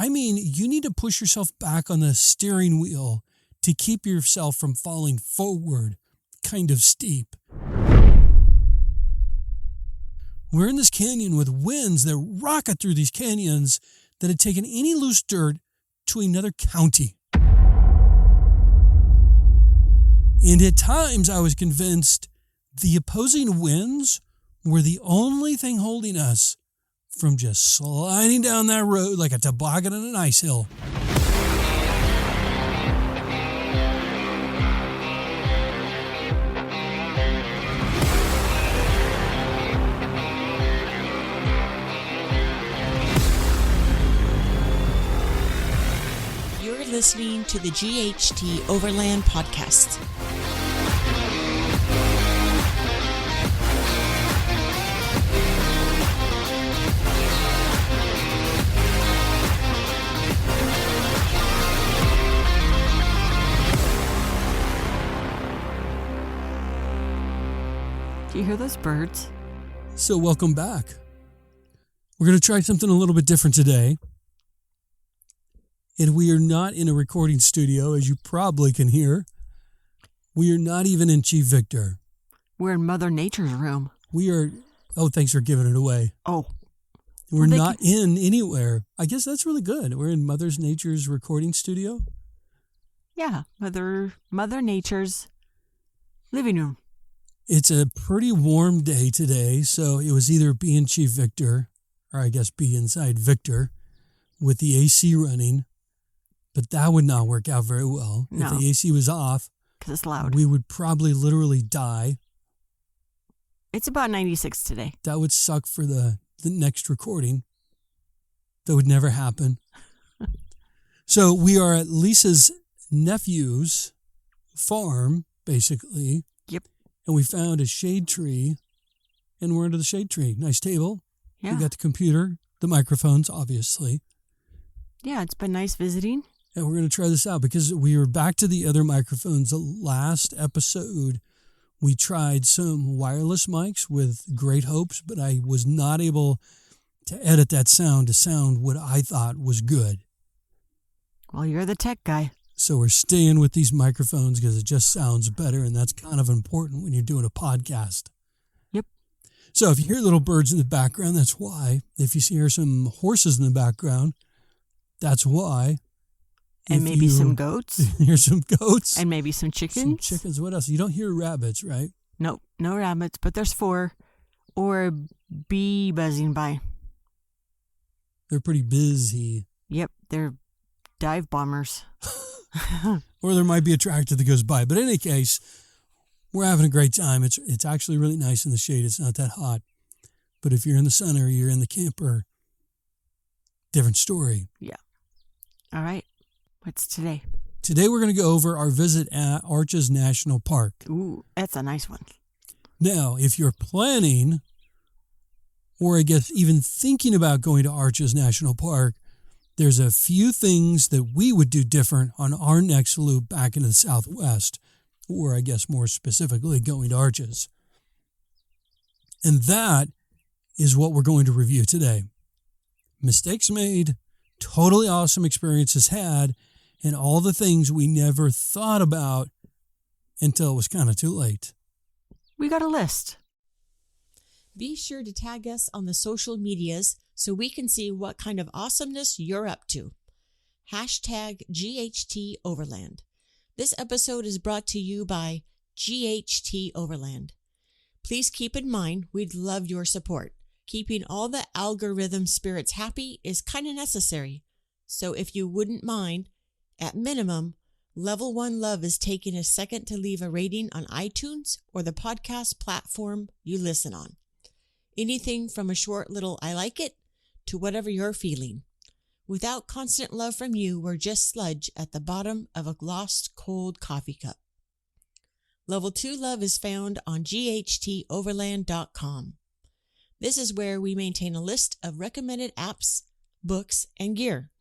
I mean, you need to push yourself back on the steering wheel to keep yourself from falling forward, kind of steep. We're in this canyon with winds that rocket through these canyons that had taken any loose dirt to another county. And at times I was convinced the opposing winds were the only thing holding us from just sliding down that road like a toboggan on an ice hill. You're listening to the GHT Overland podcast. Do you hear those birds? So welcome back. We're going to try something a little bit different today. And we are not in a recording studio, as you probably can hear. We are not even in Chief Victor. We're in Mother Nature's room. We are... Oh, thanks for giving it away. Oh. We're not in anywhere. I guess that's really good. We're in Mother Nature's recording studio. Yeah, Mother Nature's living room. It's a pretty warm day today, so it was either be in Chief Victor, or I guess be inside Victor, with the AC running. But that would not work out very well. No. If the AC was off, because it's loud. We would probably literally die. It's about 96 today. That would suck for the next recording. That would never happen. So we are at Lisa's nephew's farm, basically. Yep. And we found a shade tree, and we're under the shade tree. Nice table. Yeah. We got the computer, the microphones, obviously. Yeah, it's been nice visiting. And we're going to try this out because we were back to the other microphones. The last episode, we tried some wireless mics with great hopes, but I was not able to edit that sound to sound what I thought was good. Well, you're the tech guy. So we're staying with these microphones because it just sounds better, and that's kind of important when you're doing a podcast. Yep. So if you hear little birds in the background, that's why. If you hear some horses in the background, that's why. And maybe some goats. Hear some goats. And maybe some chickens. Some chickens. What else? You don't hear rabbits, right? Nope, no rabbits, but there's 4. Or a bee buzzing by. They're pretty busy. Yep, they're dive bombers. Or there might be a tractor that goes by. But in any case, we're having a great time. It's actually really nice in the shade. It's not that hot. But if you're in the sun or you're in the camper, different story. Yeah. All right. What's today? Today we're going to go over our visit at Arches National Park. Ooh, that's a nice one. Now, if you're planning, or I guess even thinking about going to Arches National Park, there's a few things that we would do different on our next loop back into the Southwest, or I guess more specifically going to Arches. And that is what we're going to review today. Mistakes made, totally awesome experiences had, and all the things we never thought about until it was kind of too late. We got a list. Be sure to tag us on the social medias so we can see what kind of awesomeness you're up to. Hashtag GHT Overland. This episode is brought to you by GHT Overland. Please keep in mind we'd love your support. Keeping all the algorithm spirits happy is kind of necessary. So if you wouldn't mind, at minimum, Level 1 Love is taking a second to leave a rating on iTunes or the podcast platform you listen on. Anything from a short little I like it to whatever you're feeling. Without constant love from you, we're just sludge at the bottom of a lost cold coffee cup. Level 2 Love is found on GHToverland.com. This is where we maintain a list of recommended apps, books, and gear.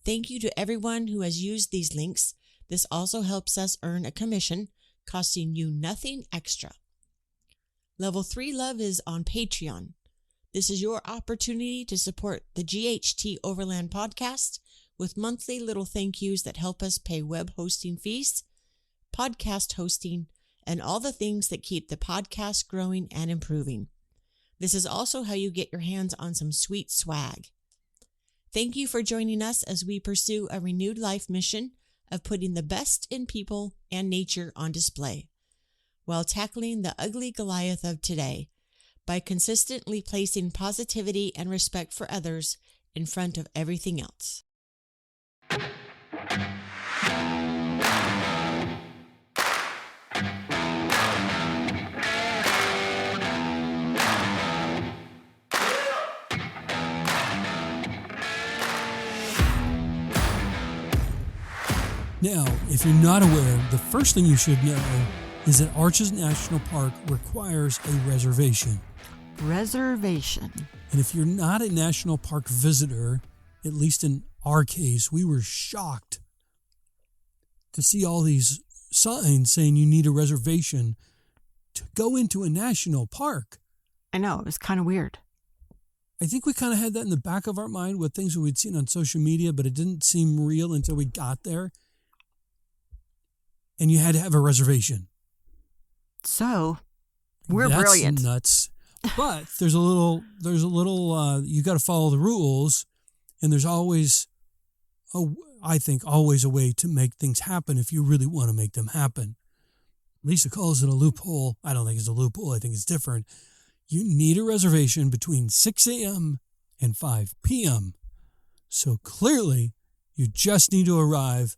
Thank you to everyone who has used these links. This also helps us earn a commission, costing you nothing extra. Level 3 Love is on Patreon. This is your opportunity to support the GHT Overland podcast with monthly little thank yous that help us pay web hosting fees, podcast hosting, and all the things that keep the podcast growing and improving. This is also how you get your hands on some sweet swag. Thank you for joining us as we pursue a renewed life mission of putting the best in people and nature on display, while tackling the ugly Goliath of today by consistently placing positivity and respect for others in front of everything else. Now, if you're not aware, the first thing you should know is that Arches National Park requires a reservation. Reservation. And if you're not a national park visitor, at least in our case, we were shocked to see all these signs saying you need a reservation to go into a national park. I know, it was kind of weird. I think we kind of had that in the back of our mind with things we'd seen on social media, but it didn't seem real until we got there. And you had to have a reservation. So, we're That's brilliant. Nuts. But there's a little, you got to follow the rules, and there's always, I think, always a way to make things happen if you really want to make them happen. Lisa calls it a loophole. I don't think it's a loophole. I think it's different. You need a reservation between 6 a.m. and 5 p.m. So clearly, you just need to arrive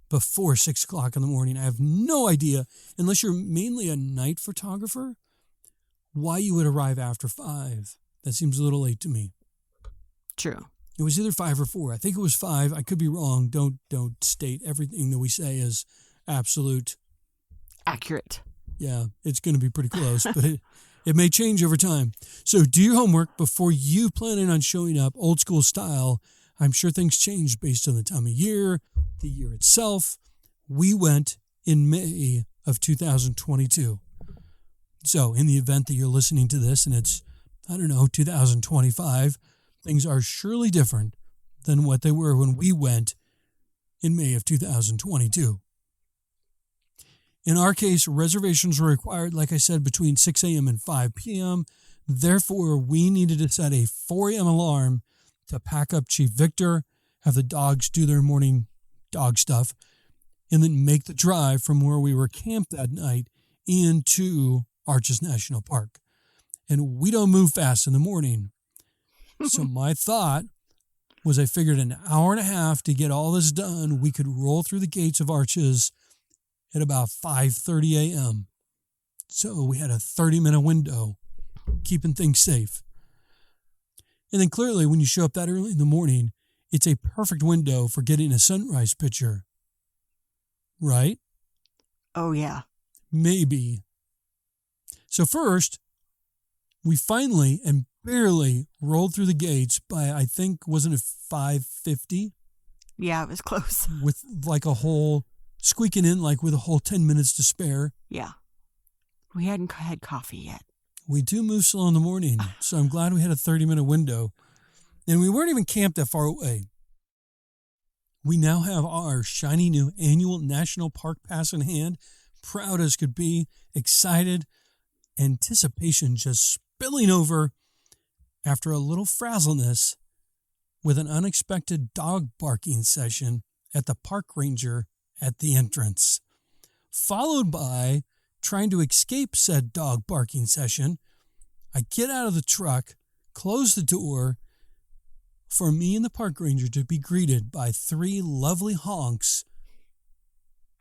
before 6 o'clock in the morning. I have no idea, unless you're mainly a night photographer, why you would arrive after 5. That seems a little late to me. True. It was either 5 or 4. I think it was 5. I could be wrong. Don't state everything that we say as absolute. Accurate. Yeah, it's going to be pretty close, but it may change over time. So do your homework before you planning on showing up old school style. I'm sure things change based on the time of year, the year itself. We went in May of 2022. So in the event that you're listening to this and it's, 2025, things are surely different than what they were when we went in May of 2022. In our case, reservations were required, like I said, between 6 a.m. and 5 p.m. Therefore, we needed to set a 4 a.m. alarm to pack up Chief Victor, have the dogs do their morning dog stuff, and then make the drive from where we were camped that night into Arches National Park. And we don't move fast in the morning. So my thought was I figured an hour and a half to get all this done, we could roll through the gates of Arches at about 5:30 a.m. So we had a 30-minute window, keeping things safe. And then clearly when you show up that early in the morning, it's a perfect window for getting a sunrise picture. Right? Oh, yeah. Maybe. So first, we finally and barely rolled through the gates by, I think, wasn't it 5:50? Yeah, it was close. With like a whole, squeaking in like with a whole 10 minutes to spare. Yeah. We hadn't had coffee yet. We do move slow in the morning, so I'm glad we had a 30-minute window. And we weren't even camped that far away. We now have our shiny new annual National Park Pass in hand, proud as could be, excited, anticipation just spilling over after a little frazzleness with an unexpected dog barking session at the park ranger at the entrance, followed by trying to escape said dog barking session. I get out of the truck, close the door for me and the park ranger to be greeted by 3 lovely honks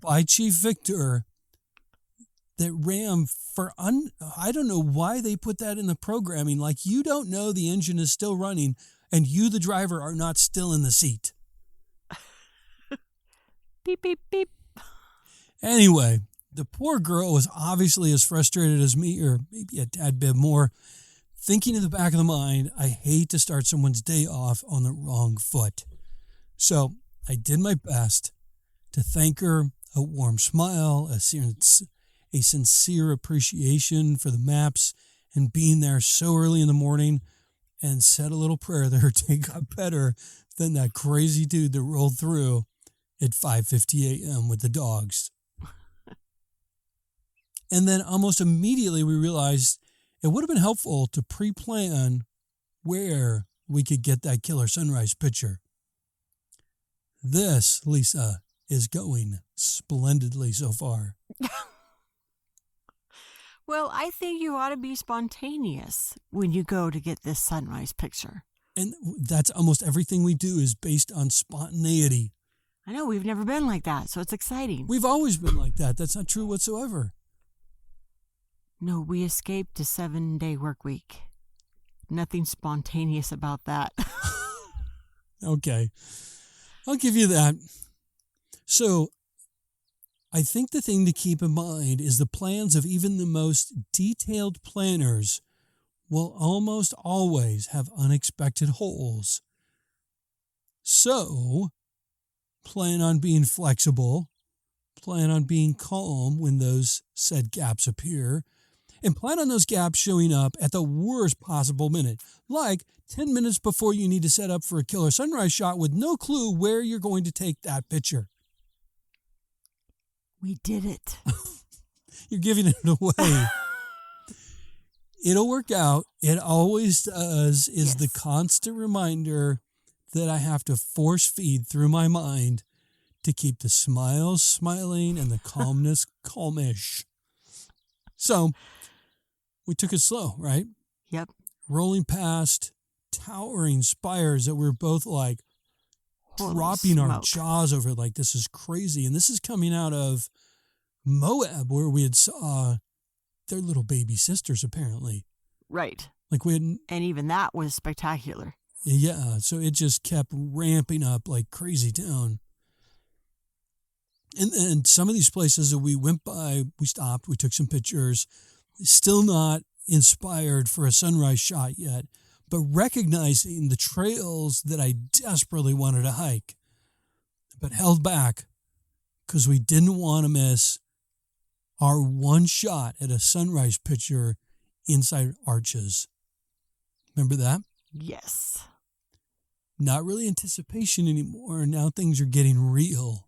by Chief Victor that ran for, I don't know why they put that in the programming. Like, you don't know the engine is still running and you, the driver, are not still in the seat. Beep, beep, beep. Anyway, the poor girl was obviously as frustrated as me, or maybe a tad bit more, thinking in the back of the mind, I hate to start someone's day off on the wrong foot. So I did my best to thank her, a warm smile, a sincere appreciation for the maps and being there so early in the morning. and said a little prayer that her day got better than that crazy dude that rolled through at 5:50 a.m. with the dogs. And then almost immediately we realized it would have been helpful to pre-plan where we could get that killer sunrise picture. This, Lisa, is going splendidly so far. Well, I think you ought to be spontaneous when you go to get this sunrise picture. And that's almost everything we do is based on spontaneity. I know, we've never been like that, so it's exciting. We've always been like that. That's not true whatsoever. No, we escaped a 7-day work week. Nothing spontaneous about that. Okay. I'll give you that. So, I think the thing to keep in mind is the plans of even the most detailed planners will almost always have unexpected holes. So, plan on being flexible, plan on being calm when those said gaps appear, and plan on those gaps showing up at the worst possible minute, like 10 minutes before you need to set up for a killer sunrise shot with no clue where you're going to take that picture. We did it. You're giving it away. It'll work out. It always does, is Yes. the constant reminder that I have to force feed through my mind to keep the smiles smiling and the calmness calmish. So, we took it slow, right? Yep. Rolling past towering spires that we're both like Holy dropping our smoke. jaws over, like, this is crazy. And this is coming out of Moab, where we had saw their little baby sisters, apparently. Right. Like, we had, And even that was spectacular. yeah, so it just kept ramping up like crazy town. And some of these places that we went by, we stopped, we took some pictures, still not inspired for a sunrise shot yet, but recognizing the trails that I desperately wanted to hike, but held back because we didn't want to miss our one shot at a sunrise picture inside Arches. Remember that? Yes. Not really anticipation anymore. Now things are getting real.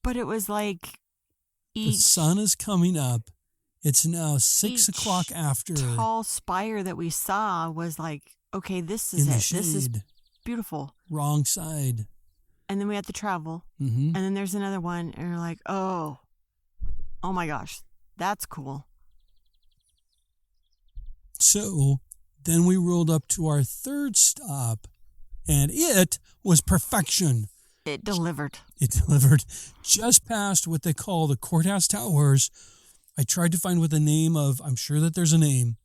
But it was like The sun is coming up. It's now 6 o'clock after. tall spire that we saw was like, okay, this is In the it. This is shade. beautiful. Wrong side. And then we had to travel. Mm-hmm. And then there's another one. And we're like, oh my gosh, that's cool. So then we rolled up to our third stop, and it was perfection. It delivered. It delivered just past what they call the courthouse towers. I tried to find what the name of, I'm sure that there's a name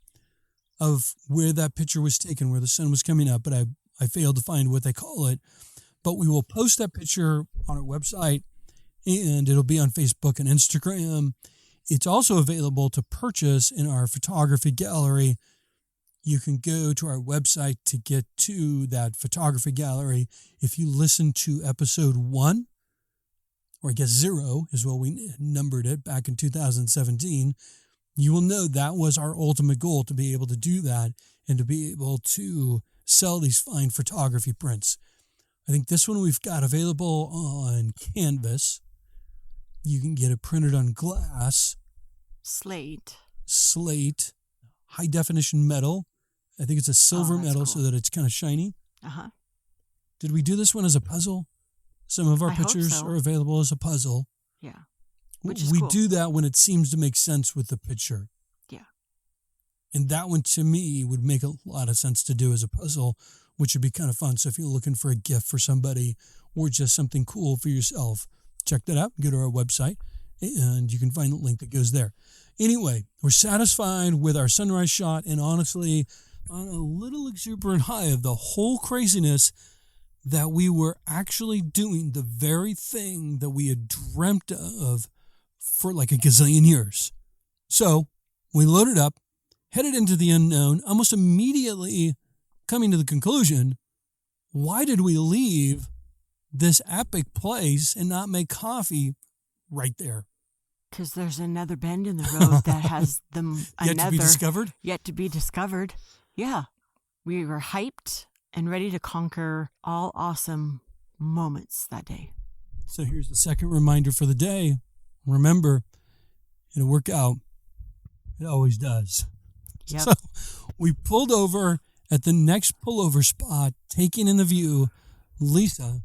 of where that picture was taken, where the sun was coming up, but I failed to find what they call it. But we will post that picture on our website, and it'll be on Facebook and Instagram. It's also available to purchase in our photography gallery. You can go to our website to get to that photography gallery. If you listen to episode 1, or I guess 0 is what we numbered it back in 2017, you will know that was our ultimate goal, to be able to do that and to be able to sell these fine photography prints. I think this one we've got available on canvas. You can get it printed on glass, Slate. slate, high definition metal. I think it's a silver that's metal cool. so that it's kind of shiny. Uh-huh. Did we do this one as a puzzle? Some of our I hope pictures so. are available as a puzzle. Yeah. Which is We cool. do that when it seems to make sense with the picture. Yeah. And that one, to me, would make a lot of sense to do as a puzzle, which would be kind of fun. So if you're looking for a gift for somebody or just something cool for yourself, check that out. Go to our website, and you can find the link that goes there. Anyway, we're satisfied with our sunrise shot, and honestly, on a little exuberant high of the whole craziness that we were actually doing the very thing that we had dreamt of for like a gazillion years. So we loaded up, headed into the unknown, almost immediately coming to the conclusion, why did we leave this epic place and not make coffee right there? Because there's another bend in the road that has Yet to be discovered? yet to be discovered. Yeah. We were hyped and ready to conquer all awesome moments that day. So here's the second reminder for the day. Remember, it'll work out. It always does. Yep. So we pulled over at the next pullover spot, taking in the view Lisa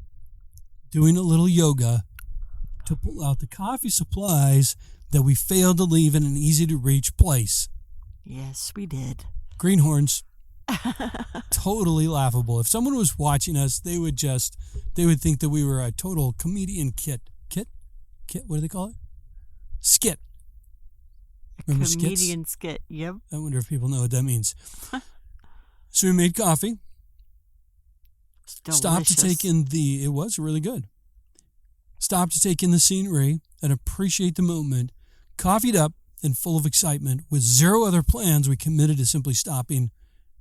doing a little yoga to pull out the coffee supplies that we failed to leave in an easy-to-reach place. Yes, we did. Greenhorns. Totally laughable. If someone was watching us, they would think that we were a total comedian kit, what do they call it? Skit. Remember Comedian skits? skit, yep. I wonder if people know what that means. So we made coffee. Stopped to take in it was really good. Stopped to take in the scenery and appreciate the moment. Coffeeed up and full of excitement with zero other plans, we committed to simply stopping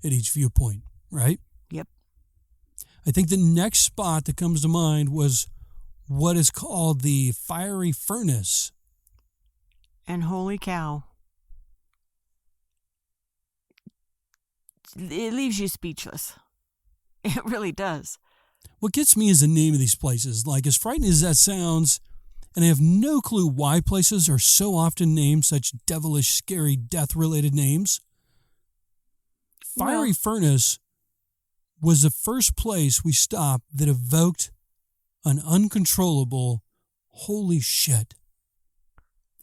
at each viewpoint, right? Yep. I think the next spot that comes to mind was what is called the Fiery Furnace. And holy cow. It leaves you speechless. It really does. What gets me is the name of these places. Like, as frightening as that sounds, and I have no clue why places are so often named such devilish, scary, death-related names. Fiery Furnace was the first place we stopped that evoked an uncontrollable holy shit.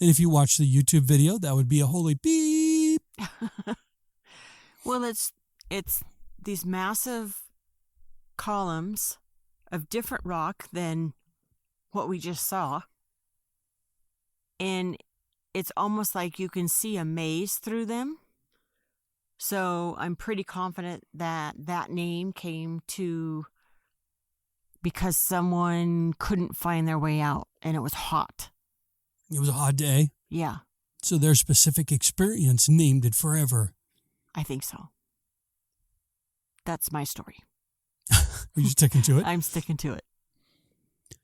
And if you watch the YouTube video, that would be a holy beep. Well, it's these massive columns of different rock than what we just saw. And it's almost like you can see a maze through them. So I'm pretty confident that name came to because someone couldn't find their way out and it was hot. It was a hot day. Yeah. So their specific experience named it forever. I think so. That's my story. Are you sticking to it? I'm sticking to it.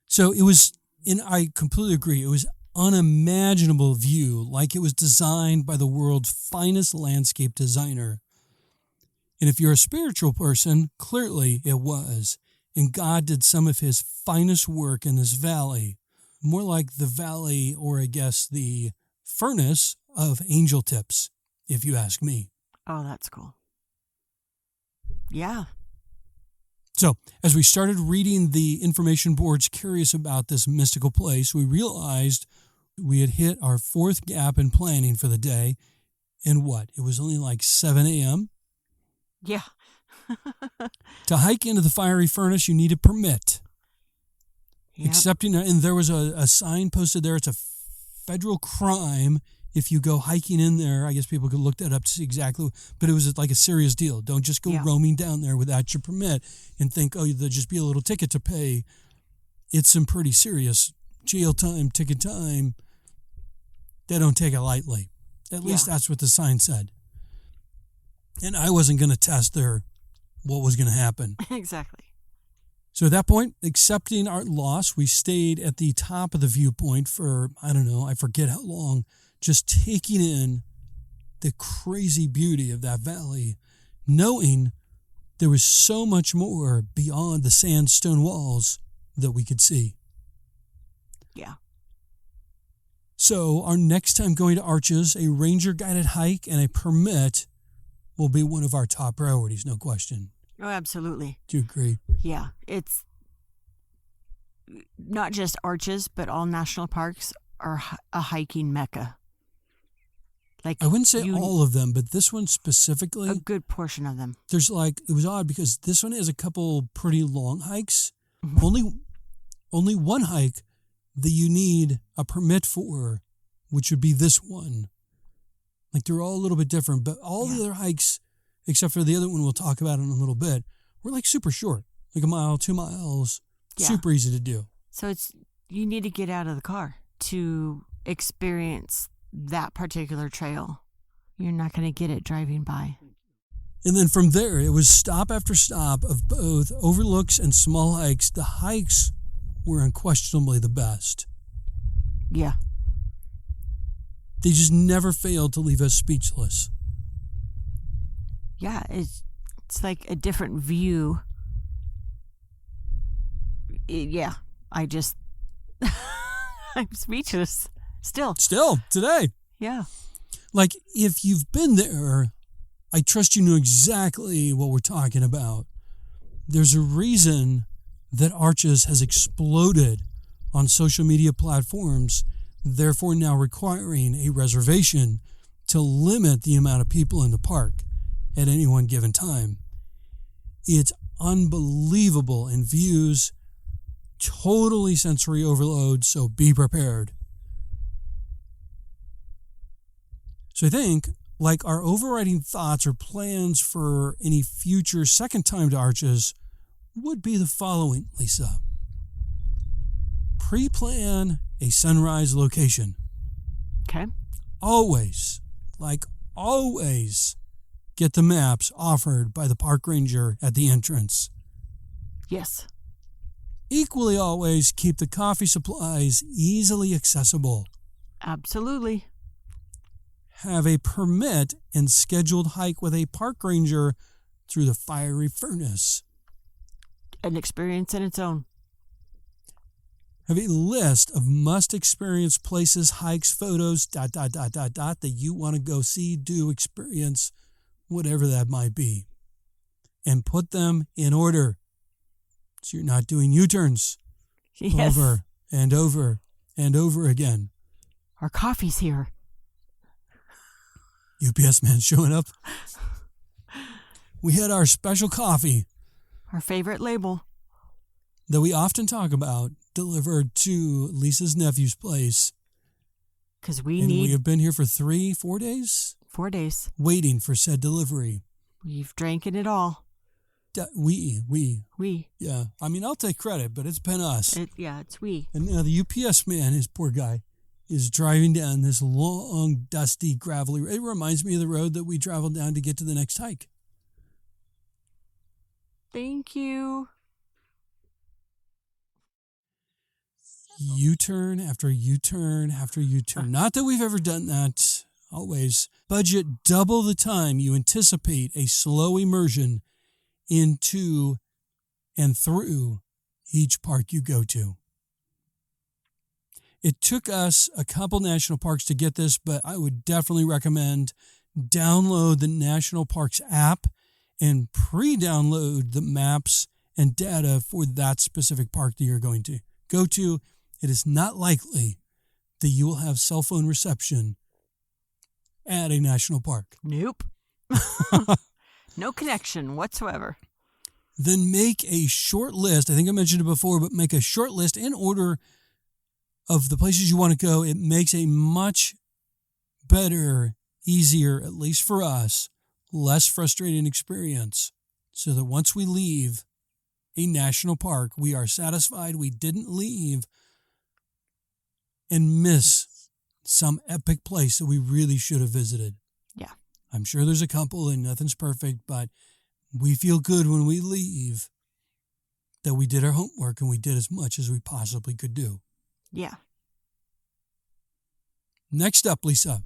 So it was, and I completely agree, it was unimaginable view, like it was designed by the world's finest landscape designer. And if you're a spiritual person, clearly it was. And God did some of his finest work in this valley, more like the valley, or I guess the furnace of angel tips, if you ask me. Oh, that's cool. Yeah. So, as we started reading the information boards curious about this mystical place, we realized we had hit our fourth gap in planning for the day. And what? It was only like 7 a.m.? Yeah. To hike into the Fiery Furnace, you need a permit. Yep. Excepting, and there was a sign posted there. It's a federal crime if you go hiking in there. I guess people could look that up to see exactly, but it was like a serious deal. Don't just go roaming down there without your permit and think, oh, there'll just be a little ticket to pay. It's some pretty serious jail time, ticket time. They don't take it lightly. At least that's what the sign said. And I wasn't going to test what was going to happen. Exactly. So at that point, accepting our loss, we stayed at the top of the viewpoint for, I don't know, I forget how long, just taking in the crazy beauty of that valley, knowing there was so much more beyond the sandstone walls that we could see. Yeah. So our next time going to Arches, a ranger-guided hike and a permit will be one of our top priorities, no question. Oh, absolutely. Do you agree? Yeah. It's not just Arches, but all national parks are a hiking mecca. Like, I wouldn't say all of them, but this one specifically. A good portion of them. There's it was odd because this one has a couple pretty long hikes. Mm-hmm. Only one hike that you need a permit for, which would be this one. Like, they're all a little bit different, but all the other hikes, except for the other one we'll talk about in a little bit, were like super short, like a mile, 2 miles, super easy to do. So you need to get out of the car to experience that particular trail. You're not going to get it driving by. And then from there, it was stop after stop of both overlooks and small hikes. The hikes were unquestionably the best. Yeah. They just never failed to leave us speechless. Yeah, it's like a different view. Yeah, I just I'm speechless still. Still, today. Yeah. Like, if you've been there, I trust you know exactly what we're talking about. There's a reason that Arches has exploded on social media platforms, therefore now requiring a reservation to limit the amount of people in the park at any one given time. It's unbelievable in views, totally sensory overload, so be prepared. So I think, like, our overriding thoughts or plans for any future second time to Arches would be the following, Lisa. Pre-plan a sunrise location. Okay. Always, get the maps offered by the park ranger at the entrance. Yes. Equally always, keep the coffee supplies easily accessible. Absolutely. Have a permit and scheduled hike with a park ranger through the fiery furnace. An experience in its own. Have a list of must-experience places, hikes, photos, that you want to go see, do, experience, whatever that might be. And put them in order. So you're not doing U-turns Yes. over and over and over again. Our coffee's here. UPS man showing up. We had our special coffee Our favorite label. that we often talk about delivered to Lisa's nephew's place. Because we And need we have been here for 3-4 days 4 days. waiting for said delivery. We've drank it all. We. We. Yeah. I mean, I'll take credit, but it's been us. It's we. And now the UPS man, his poor guy, is driving down this long, dusty, gravelly road. It reminds me of the road that we traveled down to get to the next hike. Thank you. U-turn after U-turn after U-turn. Not that we've ever done that, always. Budget double the time you anticipate a slow immersion into and through each park you go to. It took us a couple national parks to get this, but I would definitely recommend download the National Parks app and pre-download the maps and data for that specific park that you're going to go to. It is not likely that you will have cell phone reception at a national park. Nope. No connection whatsoever. Then make a short list. I think I mentioned it before, but make a short list in order of the places you want to go. It makes a much better, easier, at least for us, less frustrating experience, so that once we leave a national park, we are satisfied we didn't leave and miss some epic place that we really should have visited. Yeah. I'm sure there's a couple and nothing's perfect, but we feel good when we leave that we did our homework and we did as much as we possibly could do. Yeah. Next up, Lisa,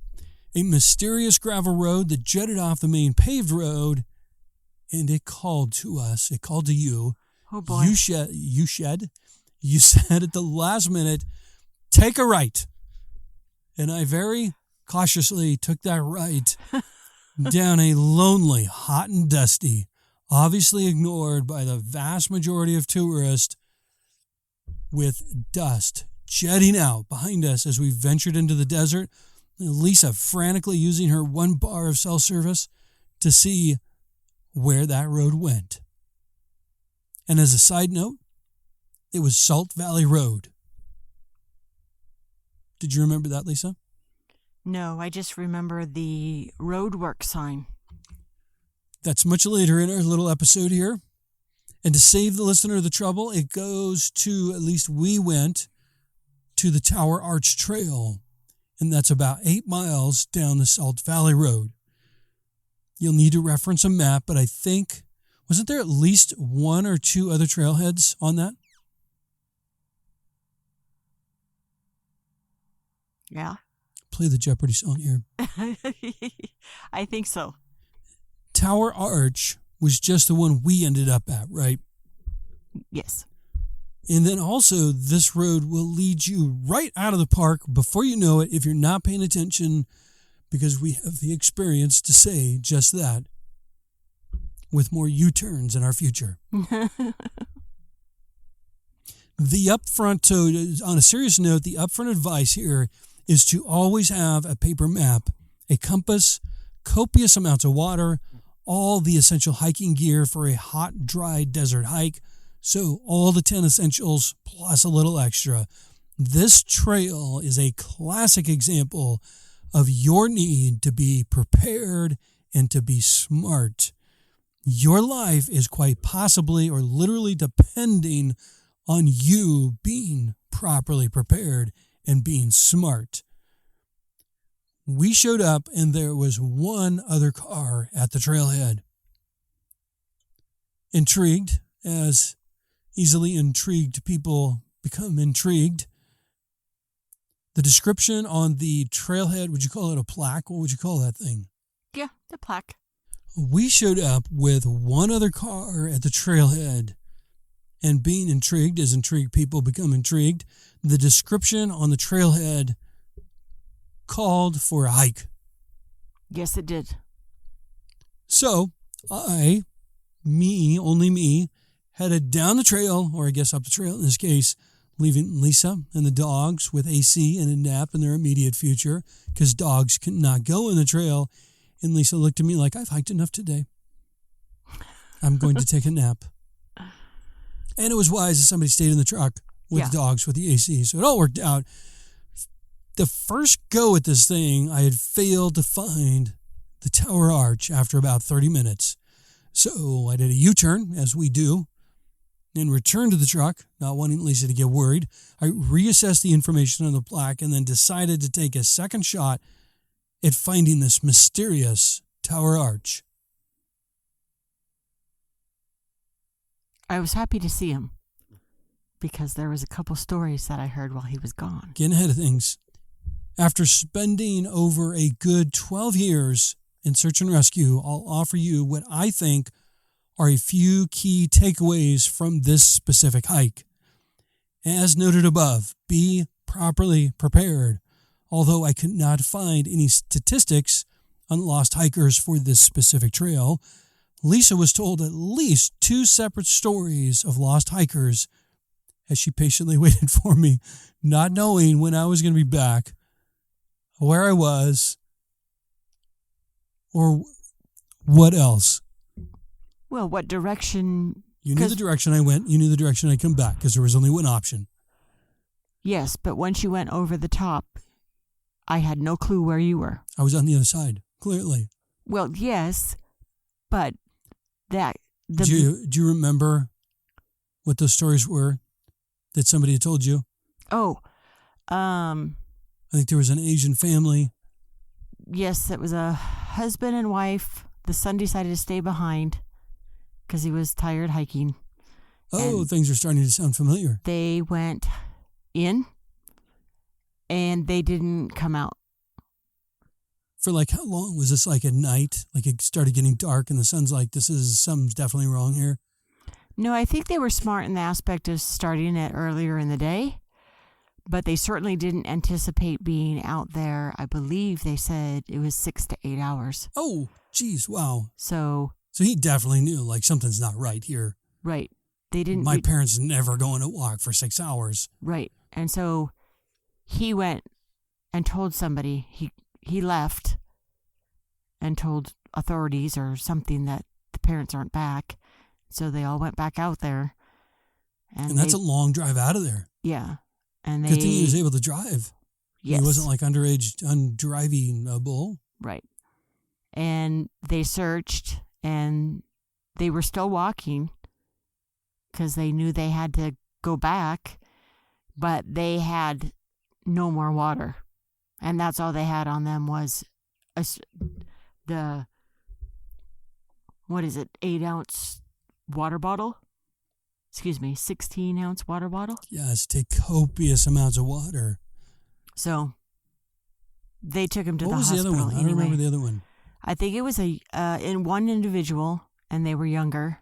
a mysterious gravel road that jetted off the main paved road, and it called to us. It called to you. Oh, boy. You said at the last minute, take a right. And I very cautiously took that right down a lonely, hot and dusty, obviously ignored by the vast majority of tourists, with dust jetting out behind us as we ventured into the desert. Lisa frantically using her 1 bar of cell service to see where that road went. And as a side note, it was Salt Valley Road. Did you remember that, Lisa? No, I just remember the roadwork sign. That's much later in our little episode here. And to save the listener the trouble, it goes to, at least we went, to the Tower Arch Trail. And that's about 8 miles down the Salt Valley Road. You'll need to reference a map, but I think, wasn't there at least 1 or 2 other trailheads on that? Yeah. Play the Jeopardy song here. I think so. Tower Arch was just the one we ended up at, right? Yes. And then also, this road will lead you right out of the park before you know it if you're not paying attention, because we have the experience to say just that with more U-turns in our future. The upfront, so on a serious note, the upfront advice here is to always have a paper map, a compass, copious amounts of water, all the essential hiking gear for a hot, dry desert hike. So all the 10 essentials plus a little extra. This trail is a classic example of your need to be prepared and to be smart. Your life is quite possibly or literally depending on you being properly prepared and being smart. We showed up and there was one other car at the trailhead. Intrigued, as easily intrigued people become intrigued. The description on the trailhead, would you call it a plaque? What would you call that thing? Yeah, the plaque. We showed up with one other car at the trailhead, and being intrigued as intrigued people become intrigued, the description on the trailhead called for a hike. Yes, it did. So only me, headed down the trail, or I guess up the trail in this case, leaving Lisa and the dogs with AC and a nap in their immediate future, because dogs cannot go in the trail. And Lisa looked at me like, I've hiked enough today. I'm going to take a nap. And it was wise that somebody stayed in the truck with the dogs with the AC. So it all worked out. The first go at this thing, I had failed to find the Tower Arch after about 30 minutes. So I did a U-turn, as we do, and returned to the truck, not wanting Lisa to get worried. I reassessed the information on the plaque and then decided to take a second shot at finding this mysterious Tower Arch. I was happy to see him because there was a couple stories that I heard while he was gone. Getting ahead of things. After spending over a good 12 years in search and rescue, I'll offer you what I think are a few key takeaways from this specific hike. As noted above, be properly prepared. Although I could not find any statistics on lost hikers for this specific trail, Lisa was told at least 2 separate stories of lost hikers as she patiently waited for me, not knowing when I was going to be back, where I was, or what else. Well, what direction? You knew the direction I went. You knew the direction I'd come back because there was only one option. Yes, but once you went over the top, I had no clue where you were. I was on the other side, clearly. Well, yes, but Do you remember what those stories were that somebody had told you? I think there was an Asian family. Yes, it was a husband and wife. The son decided to stay behind because he was tired hiking. Oh, things are starting to sound familiar. They went in and they didn't come out. For like how long? Was this like at night? Like it started getting dark and the sun's like, something's definitely wrong here? No, I think they were smart in the aspect of starting it earlier in the day, but they certainly didn't anticipate being out there. I believe they said it was 6 to 8 hours. Oh, geez, wow. So he definitely knew like something's not right here. Right. They didn't. My parents never going to walk for 6 hours. Right. And so he went and told somebody, he left and told authorities or something that the parents aren't back. So they all went back out there. And that's a long drive out of there. Yeah. And good thing he was able to drive. Yes. He wasn't like underage, undriving a bull. Right. And they searched and they were still walking because they knew they had to go back, but they had no more water. And that's all they had on them was the 8-ounce water bottle? 16-ounce water bottle? Yes, take copious amounts of water. So they took him to the hospital. hospital. What was the other one? I don't remember the other one. I think it was in one individual, and they were younger,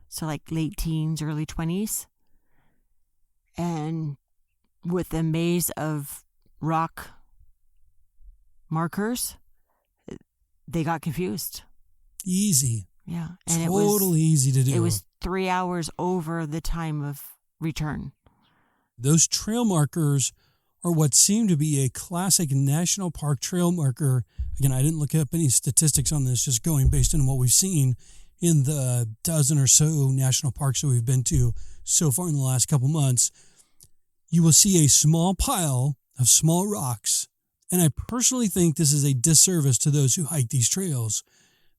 so like late teens, early 20s, and with a maze of rock markers, they got confused. Easy. Yeah, and totally easy to do. It was 3 hours over the time of return. Those trail markers are what seem to be a classic national park trail marker. Again, I didn't look up any statistics on this, just going based on what we've seen in the dozen or so national parks that we've been to so far in the last couple months. You will see a small pile of small rocks. And I personally think this is a disservice to those who hike these trails.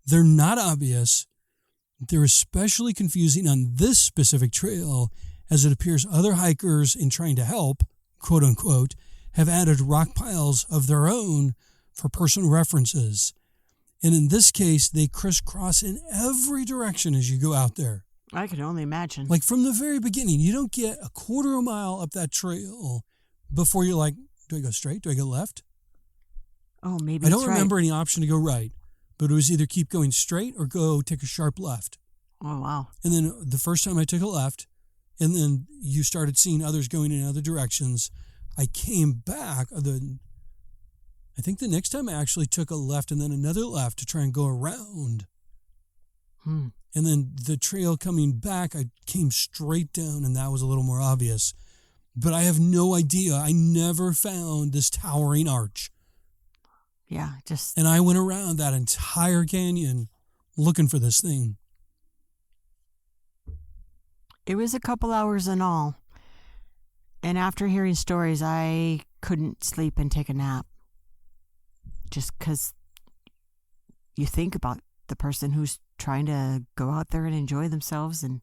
They're not obvious. They're especially confusing on this specific trail, as it appears other hikers, in trying to help, quote unquote, have added rock piles of their own for personal references. And in this case, they crisscross in every direction as you go out there. I can only imagine. Like from the very beginning, you don't get a quarter of a mile up that trail before you're like, do I go straight? Do I go left? Oh, maybe I don't remember any option to go right, but it was either keep going straight or go take a sharp left. Oh, wow. And then the first time I took a left, and then you started seeing others going in other directions, I came back. I think the next time I actually took a left and then another left to try and go around. And then the trail coming back, I came straight down, and that was a little more obvious. But I have no idea. I never found this towering arch. Yeah, And I went around that entire canyon looking for this thing. It was a couple hours in all. And after hearing stories, I couldn't sleep and take a nap. Just because you think about the person who's trying to go out there and enjoy themselves and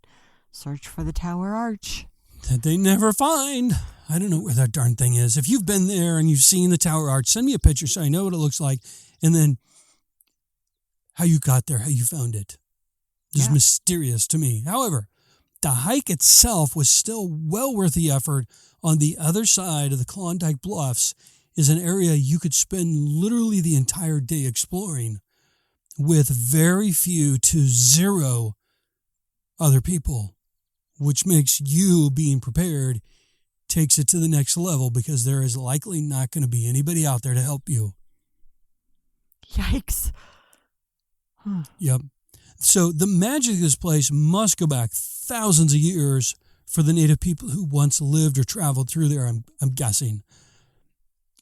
search for the Tower Arch. That they never find. I don't know where that darn thing is. If you've been there and you've seen the Tower Arch, send me a picture so I know what it looks like. And then how you got there, how you found it. It's mysterious to me. However, the hike itself was still well worth the effort. On the other side of the Klondike Bluffs is an area you could spend literally the entire day exploring with very few to zero other people, which makes you being prepared takes it to the next level, because there is likely not going to be anybody out there to help you. Yikes. Yep. So the magic of this place must go back thousands of years for the native people who once lived or traveled through there, I'm guessing.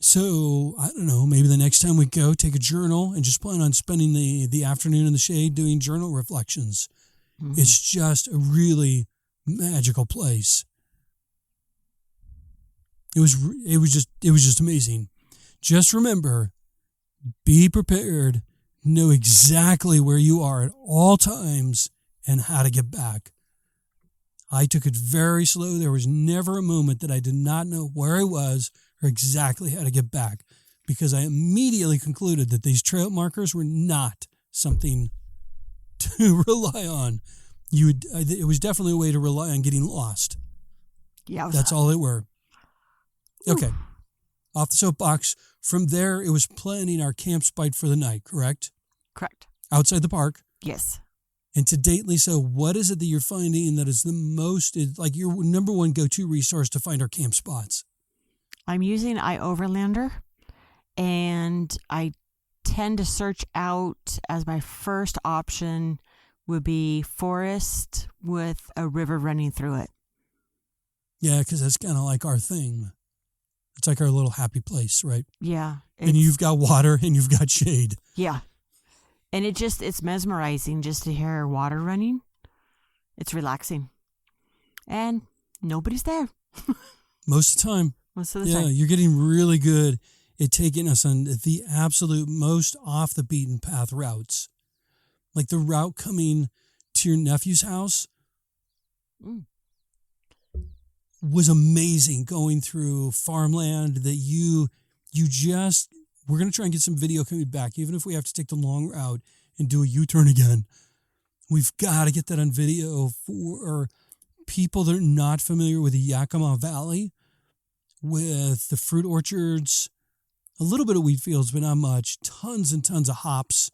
So, I don't know, maybe the next time we go, take a journal and just plan on spending the afternoon in the shade doing journal reflections. It's just a really magical place. It was just amazing. Just remember, be prepared, know exactly where you are at all times and how to get back. I took it very slow. There was never a moment that I did not know where I was or exactly how to get back, because I immediately concluded that these trail markers were not something to rely on. It was definitely a way to rely on getting lost. Yeah, that's all it were. Okay, off the soapbox. From there, it was planning our camp spot for the night, correct? Correct. Outside the park? Yes. And to date, Lisa, what is it that you're finding that is the most, like your number one go-to resource to find our camp spots? I'm using iOverlander, and I tend to search out as my first option would be forest with a river running through it. Yeah, because that's kind of like our thing. It's like our little happy place, right? Yeah. And you've got water and you've got shade. Yeah. And it's mesmerizing just to hear water running. It's relaxing. And nobody's there. Most of the time. Most of the time. Yeah, you're getting really good at taking us on the absolute most off the beaten path routes. Like the route coming to your nephew's house was amazing, going through farmland that we're going to try and get some video coming back, even if we have to take the long route and do a U-turn again. We've got to get that on video for people that are not familiar with the Yakima Valley, with the fruit orchards, a little bit of wheat fields, but not much, tons and tons of hops,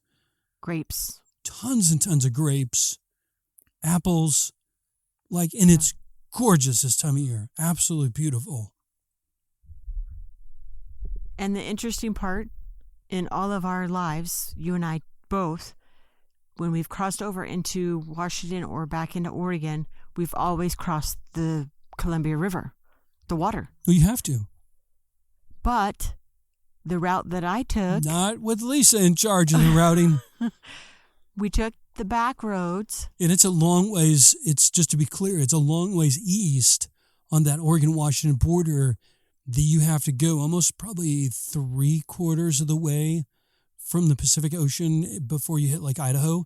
Grapes. Tons and tons of grapes, apples, and it's gorgeous this time of year. Absolutely beautiful. And the interesting part in all of our lives, you and I both, when we've crossed over into Washington or back into Oregon, we've always crossed the Columbia River, the water. Well, you have to. But the route that I took... Not with Lisa in charge of the routing. We took the back roads. And it's a long ways, it's just to be clear, it's a long ways east on that Oregon-Washington border that you have to go almost probably 3/4 of the way from the Pacific Ocean before you hit Idaho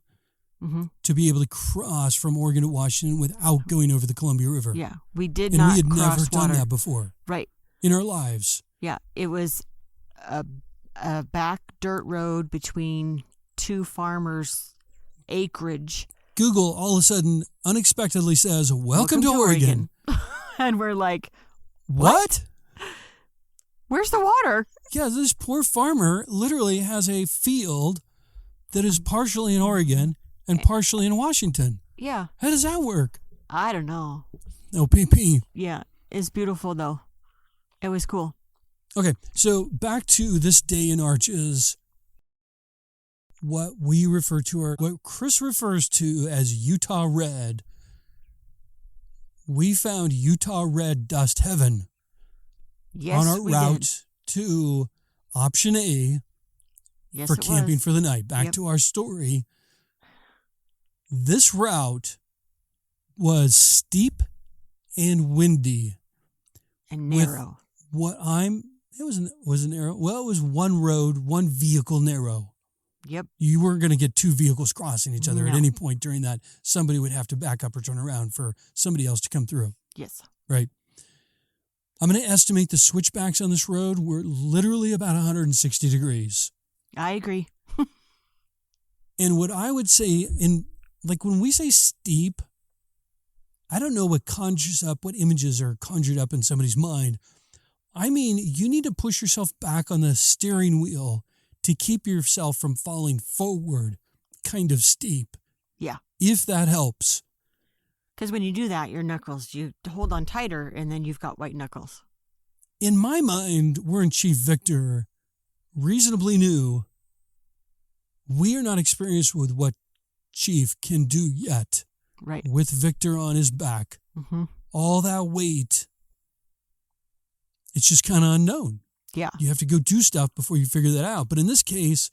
to be able to cross from Oregon to Washington without going over the Columbia River. Yeah, we did and not we had cross never water. done that before. Right. In our lives. Yeah, it was a back dirt road between two farmers' acreage. Google all of a sudden unexpectedly says, welcome to Oregon. And we're like, what? Where's the water? Yeah, this poor farmer literally has a field that is partially in Oregon and partially in Washington. Yeah. How does that work? I don't know. No PP. Yeah, it's beautiful though. It was cool. Okay, so back to this day in Arches, what we refer to, or what Chris refers to as Utah Red. We found Utah Red Dust Heaven on our route to option A for camping for the night. Back to our story. This route was steep and windy. And narrow. It was narrow. Well, it was one road, one vehicle narrow. Yep. You weren't going to get two vehicles crossing each other at any point during that. Somebody would have to back up or turn around for somebody else to come through. Yes. Right. I'm going to estimate the switchbacks on this road were literally about 160 degrees. I agree. And what I would say, when we say steep, I don't know what images are conjured up in somebody's mind. I mean, you need to push yourself back on the steering wheel to keep yourself from falling forward, kind of steep. Yeah. If that helps. Because when you do that, your knuckles, you hold on tighter and then you've got white knuckles. In my mind, we're in Chief Victor, reasonably new. We are not experienced with what Chief can do yet. Right. With Victor on his back. Mm-hmm. All that weight, it's just kind of unknown. Yeah. You have to go do stuff before you figure that out. But in this case,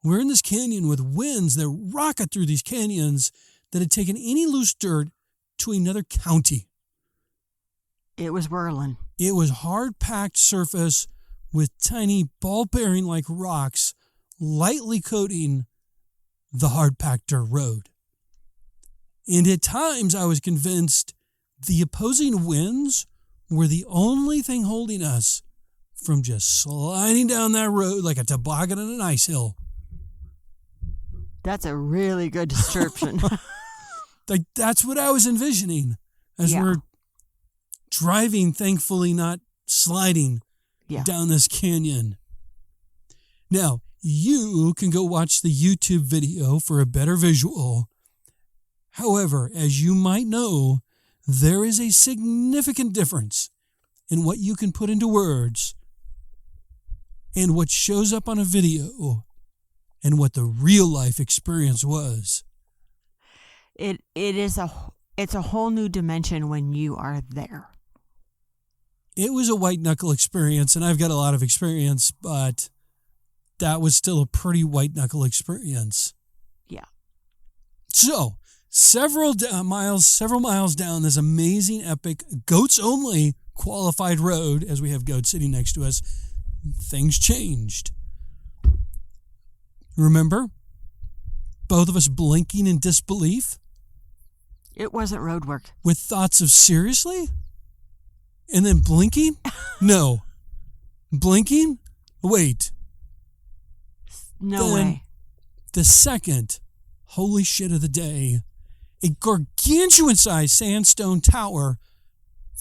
we're in this canyon with winds that rocket through these canyons that had taken any loose dirt to another county. It was whirling. It was hard-packed surface with tiny ball-bearing-like rocks lightly coating the hard-packed dirt road. And at times I was convinced the opposing winds were the only thing holding us from just sliding down that road like a toboggan on an ice hill. That's a really good description. That's what I was envisioning as we're driving, thankfully not sliding down this canyon. Now, you can go watch the YouTube video for a better visual. However, as you might know, there is a significant difference in what you can put into words and what shows up on a video and what the real life experience was. It's a whole new dimension when you are there. It was a white knuckle experience, and I've got a lot of experience, but that was still a pretty white knuckle experience. Yeah. So, several miles down this amazing, epic, goats only qualified road, as we have goats sitting next to us, things changed. Remember? Both of us blinking in disbelief? It wasn't road work. With thoughts of seriously? And then blinking? No. Blinking? Wait. No way. The second holy shit of the day, a gargantuan-sized sandstone tower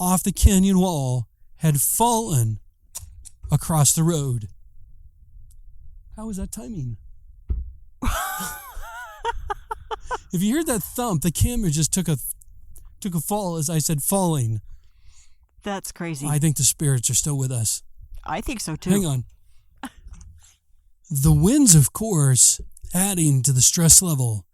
off the canyon wall had fallen across the road. How was that timing? If you heard that thump, the camera just took a fall, as I said, falling. That's crazy. I think the spirits are still with us. I think so too. Hang on. The winds, of course, adding to the stress level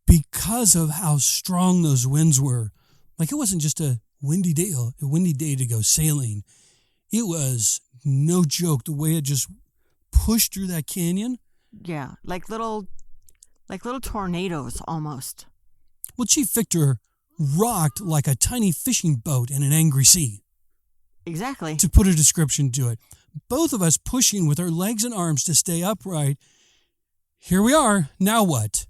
because of how strong those winds were. Like, it wasn't just a windy day to go sailing. It was no joke the way it just pushed through that canyon. Yeah, like little tornadoes almost. Well, Chief Victor rocked like a tiny fishing boat in an angry sea. Exactly. To put a description to it. Both of us pushing with our legs and arms to stay upright. Here we are. Now what?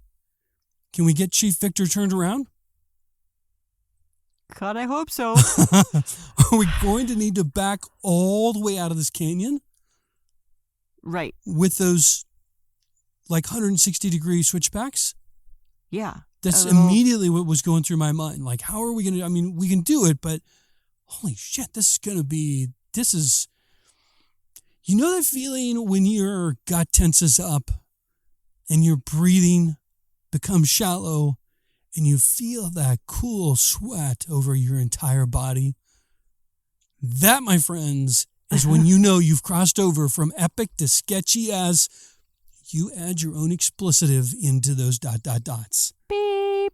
Can we get Chief Victor turned around? God, I hope so. Are we going to need to back all the way out of this canyon? Right. With those like 160-degree switchbacks? Yeah. That's immediately what was going through my mind. Like, how are we going to, I mean, we can do it, but holy shit, you know that feeling when your gut tenses up and your breathing becomes shallow and you feel that cool sweat over your entire body? That, my friends, is when you know you've crossed over from epic to sketchy as you add your own explicitive into those ... Beep.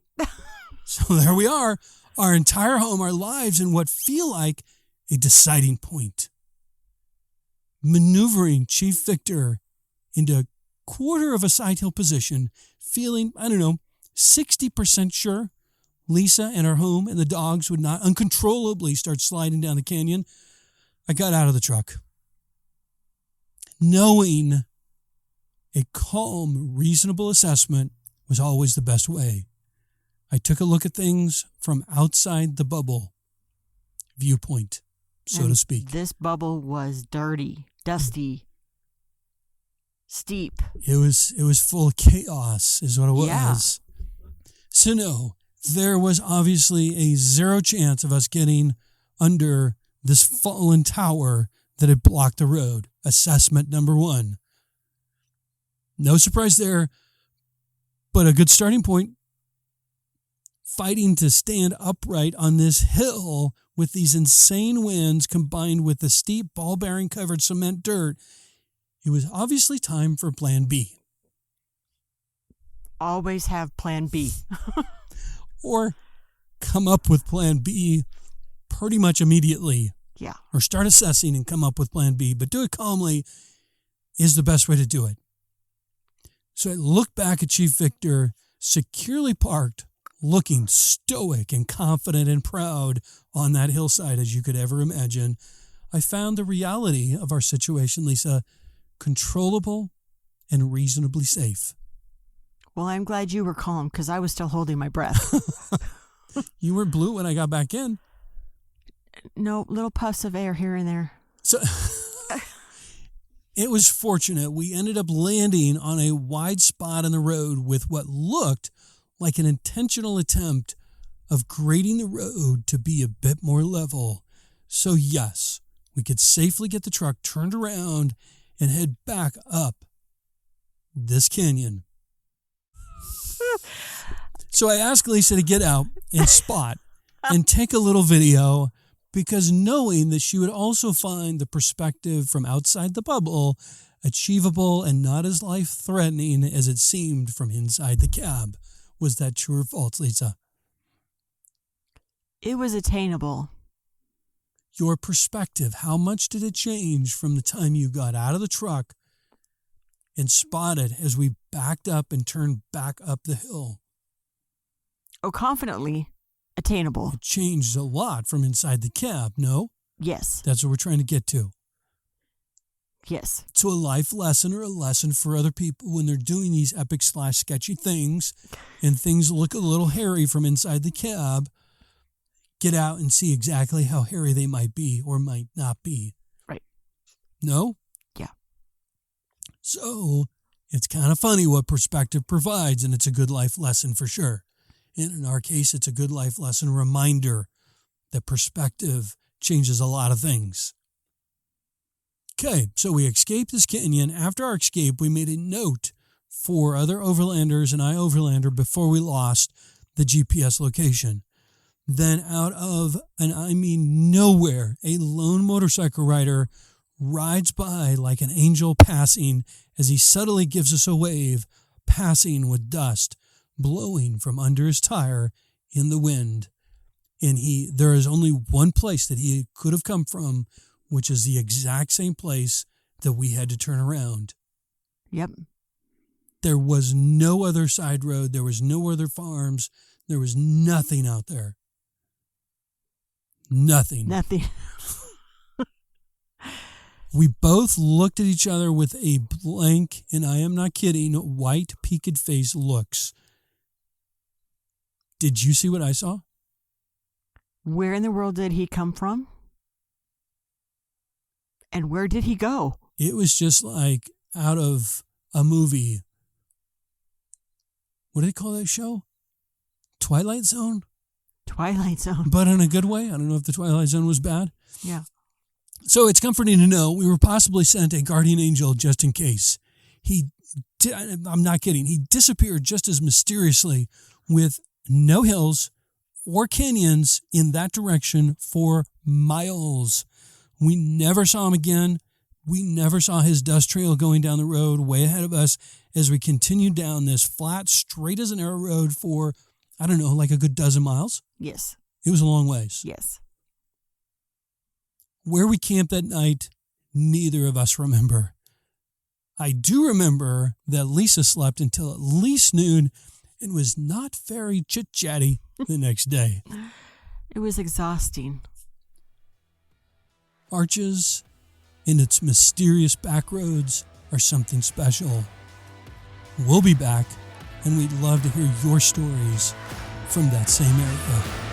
So there we are, our entire home, our lives in what feel like a deciding point. Maneuvering Chief Victor into a quarter of a side hill position, feeling, 60% sure Lisa and her home and the dogs would not uncontrollably start sliding down the canyon. I got out of the truck, knowing a calm, reasonable assessment was always the best way. I took a look at things from outside the bubble viewpoint, so to speak. This bubble was dirty, dusty, steep. It was full of chaos, is what it was. Yeah. So no, there was obviously a zero chance of us getting under this fallen tower that had blocked the road. Assessment number 1. No surprise there, but a good starting point. Fighting to stand upright on this hill with these insane winds combined with the steep ball-bearing covered cement dirt, it was obviously time for Plan B. Always have Plan B. Or come up with Plan B pretty much immediately. Yeah. Or start assessing and come up with Plan B, but do it calmly is the best way to do it. So I looked back at Chief Victor, securely parked, looking stoic and confident and proud on that hillside as you could ever imagine. I found the reality of our situation, Lisa, controllable and reasonably safe. Well, I'm glad you were calm because I was still holding my breath. You were blue when I got back in. No, little puffs of air here and there. So it was fortunate. We ended up landing on a wide spot in the road with what looked like an intentional attempt of grading the road to be a bit more level. So yes, we could safely get the truck turned around and head back up this canyon. So I asked Lisa to get out and spot and take a little video, because knowing that she would also find the perspective from outside the bubble achievable and not as life-threatening as it seemed from inside the cab. Was that true or false, Lisa? It was attainable. Your perspective, how much did it change from the time you got out of the truck and spotted as we backed up and turned back up the hill? Oh, confidently attainable. It changed a lot from inside the cab, no? Yes. That's what we're trying to get to. Yes. To a life lesson or a lesson for other people when they're doing these epic/sketchy things and things look a little hairy from inside the cab. Get out and see exactly how hairy they might be or might not be. Right. No? Yeah. So it's kind of funny what perspective provides, and it's a good life lesson for sure. And in our case, it's a good life lesson reminder that perspective changes a lot of things. Okay, so we escaped this canyon. After our escape, we made a note 4 other overlanders and I overlander before we lost the GPS location. Then out of, and I mean nowhere, a lone motorcycle rider rides by like an angel passing as he subtly gives us a wave, passing with dust blowing from under his tire in the wind. And there is only one place that he could have come from, which is the exact same place that we had to turn around. Yep. There was no other side road. There was no other farms. There was nothing out there. Nothing. We both looked at each other with a blank, and I am not kidding, white, peaked face looks. Did you see what I saw? Where in the world did he come from? And where did he go? It was just like out of a movie. What do they call that show? Twilight Zone? Twilight Zone. But in a good way. I don't know if the Twilight Zone was bad. Yeah. So it's comforting to know we were possibly sent a guardian angel just in case. I'm not kidding. He disappeared just as mysteriously with no hills or canyons in that direction for miles. We never saw him again. We never saw his dust trail going down the road way ahead of us as we continued down this flat, straight as an arrow road for, I don't know, like a good dozen miles. Yes. It was a long ways. Yes. Where we camped that night, neither of us remember. I do remember that Lisa slept until at least noon and was not very chit-chatty the next day. It was exhausting. Arches and its mysterious back roads are something special. We'll be back, and we'd love to hear your stories from that same area.